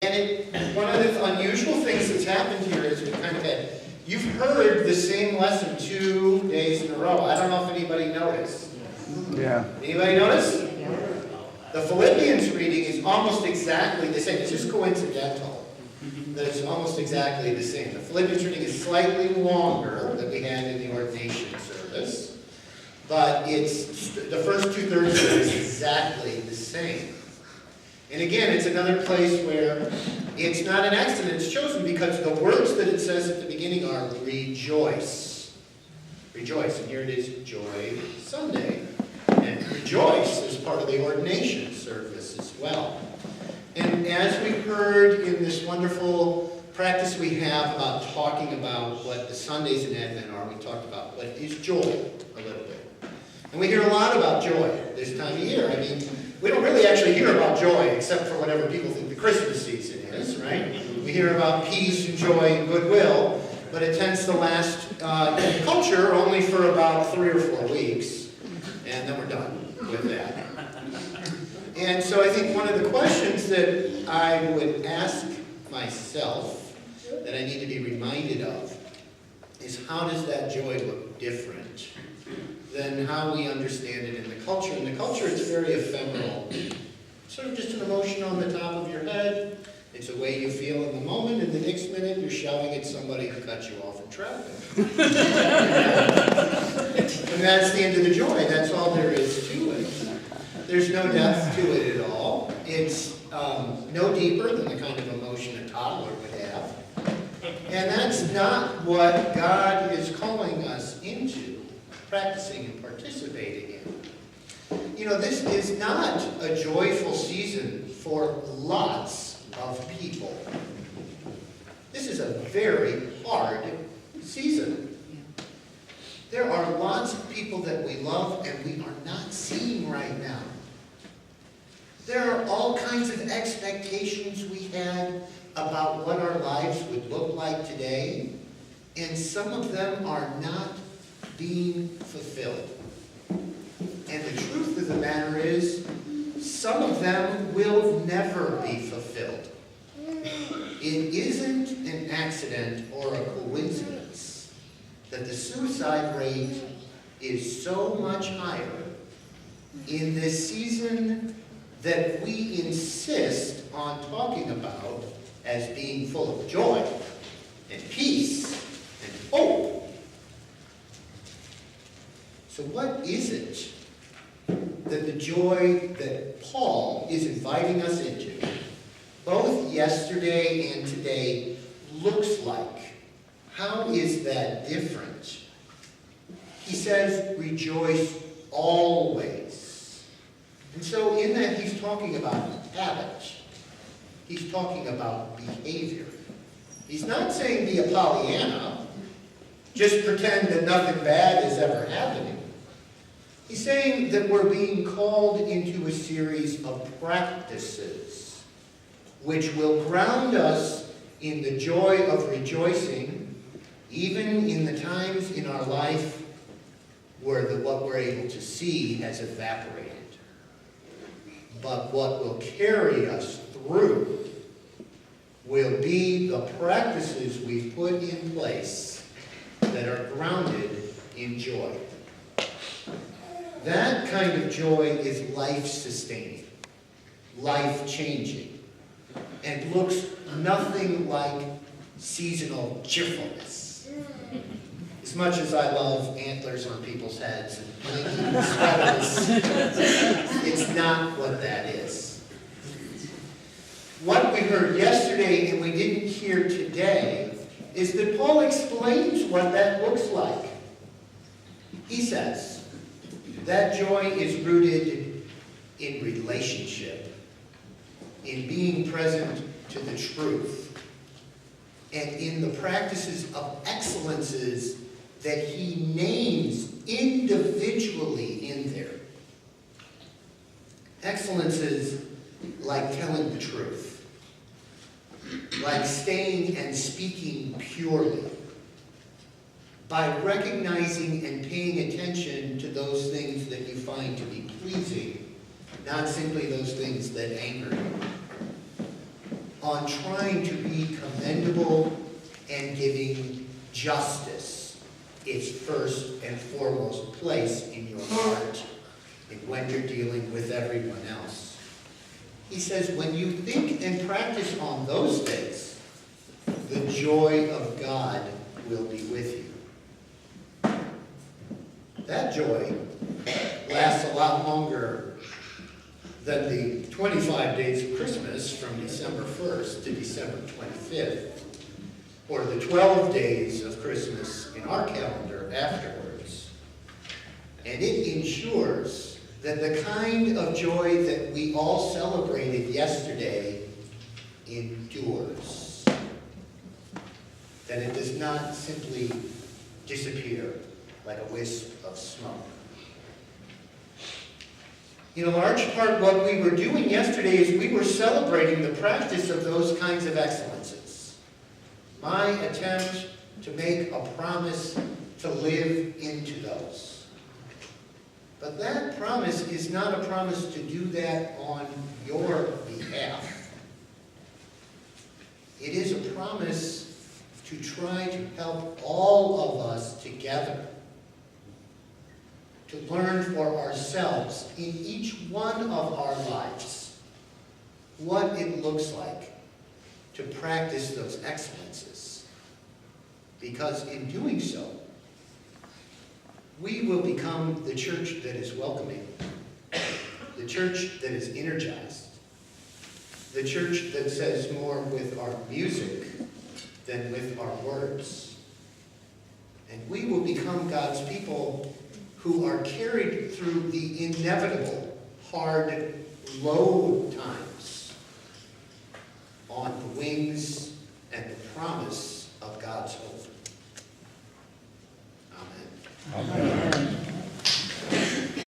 One of the unusual things that's happened here is we kind of had, you've heard the same lesson 2 days in a row. I don't know if anybody noticed. Yeah. Anybody notice? The Philippians reading is almost exactly the same. It's just coincidental that it's almost exactly the same. The Philippians reading is slightly longer than we had in the ordination service, but it's the first 2/3 of it is exactly the same. And again, it's another place where it's not an accident. It's chosen because the words that it says at the beginning are rejoice. Rejoice. And here it is, Joy Sunday. And rejoice is part of the ordination service as well. And as we heard in this wonderful practice we have about talking about what the Sundays in Advent are, we talked about what is joy a little bit. And we hear a lot about joy this time of year. I mean, we don't really actually hear about joy except for whatever people think the Christmas season is, right? We hear about peace and joy and goodwill, but it tends to last in culture only for about 3 or 4 weeks, and then we're done with that. And so I think one of the questions that I would ask myself, that I need to be reminded of, is how does that joy look different than how we understand it in the culture? In the culture, it's very ephemeral. Sort of just an emotion on the top of your head. It's a way you feel in the moment, and the next minute you're shouting at somebody who cut you off in traffic. And that's the end of the joy. That's all there is to it. There's no depth to it at all. It's no deeper than the kind of emotion a toddler would have. And that's not what God is calling us into, practicing and participating in. You know, this is not a joyful season for lots of people. This is a very hard season. There are lots of people that we love and we are not seeing right now. There are all kinds of expectations we had about what our lives would look like today, and some of them are not being fulfilled. And the truth of the matter is, some of them will never be fulfilled. It isn't an accident or a coincidence that the suicide rate is so much higher in this season that we insist on talking about as being full of joy and peace and hope. So what is it that the joy that Paul is inviting us into, both yesterday and today, looks like? How is that different? He says, rejoice always. And so in that he's talking about habit. He's talking about behavior. He's not saying be a Pollyanna, just pretend that nothing bad is ever happening. He's saying that we're being called into a series of practices which will ground us in the joy of rejoicing, even in the times in our life where what we're able to see has evaporated. But what will carry us through will be the practices we put in place that are grounded in joy. That kind of joy is life-sustaining, life-changing, and looks nothing like seasonal cheerfulness. As much as I love antlers on people's heads and blinking sweaters, it's not what that is. What we heard yesterday and we didn't hear today is that Paul explains what that looks like. He says that joy is rooted in relationship, in being present to the truth, and in the practices of excellences that he names individually in there. Excellences like telling the truth, like staying and speaking purely, by recognizing and paying attention to those things that you find to be pleasing, not simply those things that anger you. on trying to be commendable and giving justice its first and foremost place in your heart and when you're dealing with everyone else. He says, when you think and practice on those things, the joy of God will be with you. That joy lasts a lot longer than the 25 days of Christmas from December 1st to December 25th, or the 12 days of Christmas in our calendar afterwards. And it ensures that the kind of joy that we all celebrated yesterday endures. That it does not simply disappear like a wisp of smoke. In a large part, what we were doing yesterday is we were celebrating the practice of those kinds of excellences. My attempt to make a promise to live into those. But that promise is not a promise to do that on your behalf. It is a promise to try to help all of us together to learn for ourselves in each one of our lives what it looks like to practice those excellences. Because in doing so, we will become the church that is welcoming, the church that is energized, the church that says more with our music than with our words. And we will become God's people who are carried through the inevitable, hard, low times on the wings and the promise of God's hope. Amen. Amen.